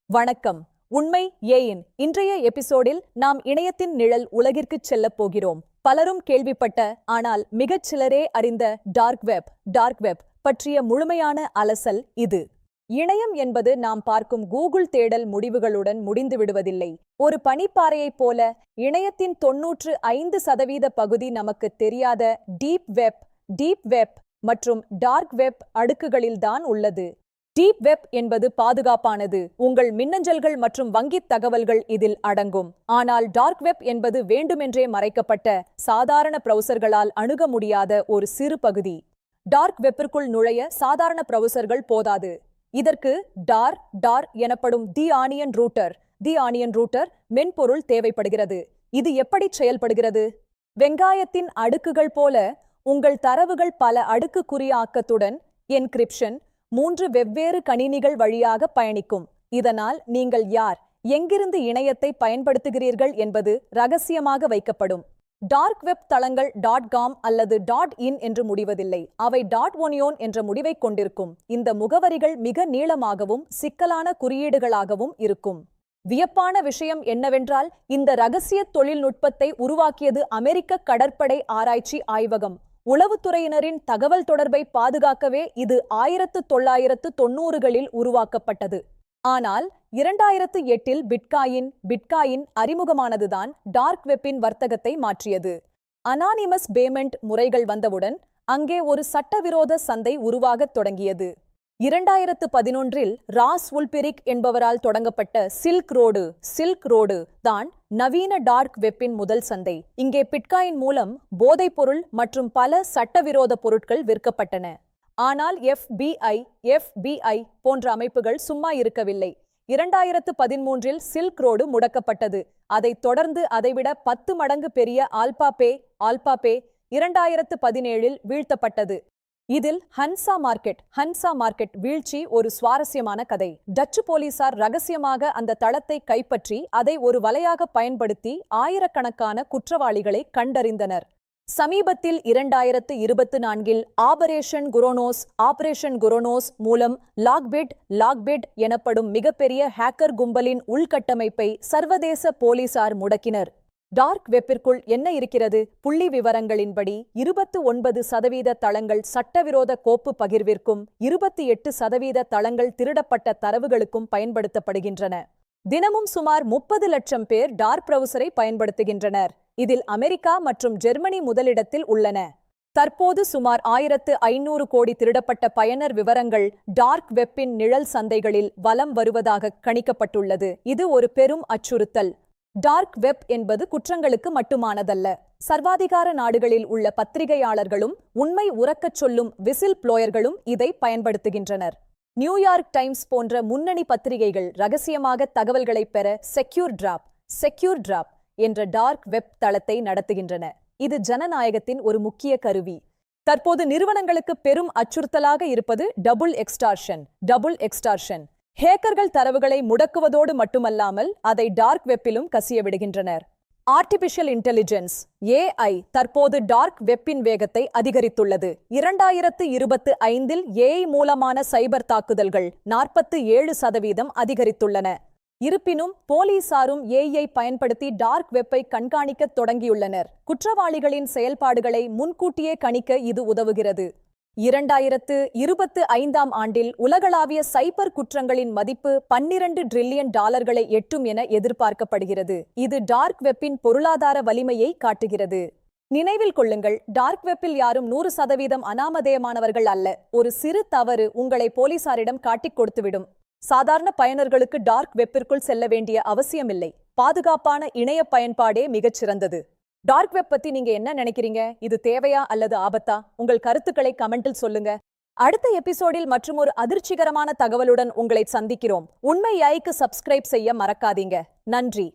வணக்கம். உண்மை ஏயின் இன்றைய எபிசோடில் நாம் இணையத்தின் நிழல் உலகிற்குச் செல்லப் போகிறோம். பலரும் கேள்விப்பட்ட ஆனால் மிகச் சிலரே அறிந்த டார்க் வெப் பற்றிய முழுமையான அலசல் இது. இணையம் என்பது நாம் பார்க்கும் கூகுள் தேடல் முடிவுகளுடன் முடிந்து விடுவதில்லை. ஒரு பனிப்பாறையைப் போல இணையத்தின் 95% பகுதி நமக்கு தெரியாத டீப் வெப் மற்றும் டார்க் வெப் அடுக்குகளில்தான் உள்ளது. டீப் வெப் என்பது பாதுகாப்பானது. உங்கள் மின்னஞ்சல்கள் மற்றும் வங்கித் தகவல்கள் இதில் அடங்கும். ஆனால் டார்க் வெப் என்பது வேண்டுமென்றே மறைக்கப்பட்ட சாதாரண பிரவுசர்களால் அணுக முடியாத ஒரு சிறு பகுதி. டார்க் வெப்பிற்குள் நுழைய சாதாரண பிரவுசர்கள் போதாது. இதற்கு டார் எனப்படும் தி ஆனியன் ரூட்டர் மென்பொருள் தேவைப்படுகிறது. இது எப்படி செயல்படுகிறது? வெங்காயத்தின் அடுக்குகள் போல உங்கள் தரவுகள் பல அடுக்கு குறியாக்கத்துடன் என்கிரிப்ஷன் 3 வெவ்வேறு கணினிகள் வழியாக பயணிக்கும். இதனால் நீங்கள் யார், எங்கிருந்து இணையத்தை பயன்படுத்துகிறீர்கள் என்பது ரகசியமாக வைக்கப்படும். டார்க் வெப் தளங்கள் .com அல்லது .in என்று முடிவதில்லை. அவை .onion என்ற முடிவை கொண்டிருக்கும். இந்த முகவரிகள் மிக நீளமாகவும் சிக்கலான குறியீடுகளாகவும் இருக்கும். வியப்பான விஷயம் என்னவென்றால், இந்த ரகசிய தொழில்நுட்பத்தை உருவாக்கியது அமெரிக்க கடற்படை ஆராய்ச்சி ஆய்வகம். உளவுத்துறையினரின் தகவல் தொடர்பை பாதுகாக்கவே இது 1990களில் உருவாக்கப்பட்டது. ஆனால் 2008இல் பிட்காயின் அறிமுகமானதுதான் டார்க் வெப்பின் வர்த்தகத்தை மாற்றியது. அனானிமஸ் பேமெண்ட் முறைகள் வந்தவுடன் அங்கே ஒரு சட்டவிரோத சந்தை உருவாகத் தொடங்கியது. 2011இல் ராஸ் உல்பிரிக் என்பவரால் தொடங்கப்பட்ட சில்க் ரோடு தான் நவீன டார்க் வெப்பின் முதல் சந்தை. இங்கே பிட்காயின் மூலம் போதைப்பொருள் மற்றும் பல சட்டவிரோத பொருட்கள் விற்கப்பட்டன. ஆனால் FBI போன்ற அமைப்புகள் சும்மா இருக்கவில்லை. 2013இல் சில்க் ரோடு முடக்கப்பட்டது. அதைத் தொடர்ந்து அதைவிட 10 மடங்கு பெரிய ஆல்பாபே 2017இல் வீழ்த்தப்பட்டது. இதில் ஹன்சா மார்க்கெட் வீழ்ச்சி ஒரு சுவாரஸ்யமான கதை. டச்சு போலீசார் ரகசியமாக அந்த தளத்தை கைப்பற்றி அதை ஒரு வலையாக பயன்படுத்தி ஆயிரக்கணக்கான குற்றவாளிகளை கண்டறிந்தனர். சமீபத்தில் 2024இல் ஆபரேஷன் குரோனோஸ் மூலம் லாக்பிட் எனப்படும் மிகப்பெரிய ஹேக்கர் கும்பலின் உள்கட்டமைப்பை சர்வதேச போலீசார் முடக்கினர். டார்க் வெப்பிற்குள் என்ன இருக்கிறது? புள்ளி விவரங்களின்படி 29% தளங்கள் சட்டவிரோத கோப்பு பகிர்விற்கும் 28% தளங்கள் திருடப்பட்ட தரவுகளுக்கும் பயன்படுத்தப்படுகின்றன. தினமும் சுமார் 30 லட்சம் பேர் டார்க் பிரவுசரை பயன்படுத்துகின்றனர். இதில் அமெரிக்கா மற்றும் ஜெர்மனி முதலிடத்தில் உள்ளன. தற்போது சுமார் 1500 கோடி திருடப்பட்ட பயனர் விவரங்கள் டார்க் வெப்பின் நிழல் சந்தைகளில் வலம் வருவதாக கணிக்கப்பட்டுள்ளது. இது ஒரு பெரும் அச்சுறுத்தல். டார்க் வெப் என்பது குற்றங்களுக்கு மட்டுமானதல்ல. சர்வாதிகார நாடுகளில் உள்ள பத்திரிகையாளர்களும் உண்மை உரக்கச் சொல்லும் விசில் ப்ளோயர்களும் இதை பயன்படுத்துகின்றனர். நியூயார்க் டைம்ஸ் போன்ற முன்னணி பத்திரிகைகள் ரகசியமாக தகவல்களை பெற செக்யூர் டிராப் என்ற டார்க் வெப் தளத்தை நடத்துகின்றன. இது ஜனநாயகத்தின் ஒரு முக்கிய கருவி. தற்போது நிறுவனங்களுக்கு பெரும் அச்சுறுத்தலாக இருப்பது டபுள் எக்ஸ்டார்ஷன். ஹேக்கர்கள் தரவுகளை முடக்குவதோடு மட்டுமல்லாமல் அதை டார்க் வெப்பிலும் கசிய விடுகின்றனர். ஆர்டிபிஷியல் இன்டெலிஜென்ஸ் AI தற்போது டார்க் வெப்பின் வேகத்தை அதிகரித்துள்ளது. 2025இல் AI மூலமான சைபர் தாக்குதல்கள் 47% அதிகரித்துள்ளன. இருப்பினும் போலீசாரும் AI பயன்படுத்தி டார்க் வெப்பை கண்காணிக்கத் தொடங்கியுள்ளனர். குற்றவாளிகளின் செயல்பாடுகளை முன்கூட்டியே கணிக்க இது உதவுகிறது. 2025ஆம் ஆண்டில் உலகளாவிய சைபர் குற்றங்களின் மதிப்பு $12 டிரில்லியன் எட்டும் என எதிர்பார்க்கப்படுகிறது. இது டார்க் வெப்பின் பொருளாதார வலிமையை காட்டுகிறது. நினைவில் கொள்ளுங்கள், டார்க் வெப்பில் யாரும் 100% அனாமதேயமானவர்கள் அல்ல. ஒரு சிறு தவறு உங்களை போலீசாரிடம் காட்டிக் கொடுத்துவிடும். சாதாரண பயனர்களுக்கு டார்க் வெப்பிற்குள் செல்ல வேண்டிய அவசியமில்லை. பாதுகாப்பான இணைய பயன்பாடே மிகச் சிறந்தது. டார்க் வெப் பத்தி நீங்க என்ன நினைக்கிறீங்க? இது தேவையா அல்லது ஆபத்தா? உங்கள் கருத்துக்களை கமெண்டில் சொல்லுங்க. அடுத்த எபிசோடில் மற்றும் ஒரு அதிர்ச்சிகரமான தகவலுடன் உங்களை சந்திக்கிறோம். உண்மை ஐக்கு சப்ஸ்கிரைப் செய்ய மறக்காதீங்க. நன்றி.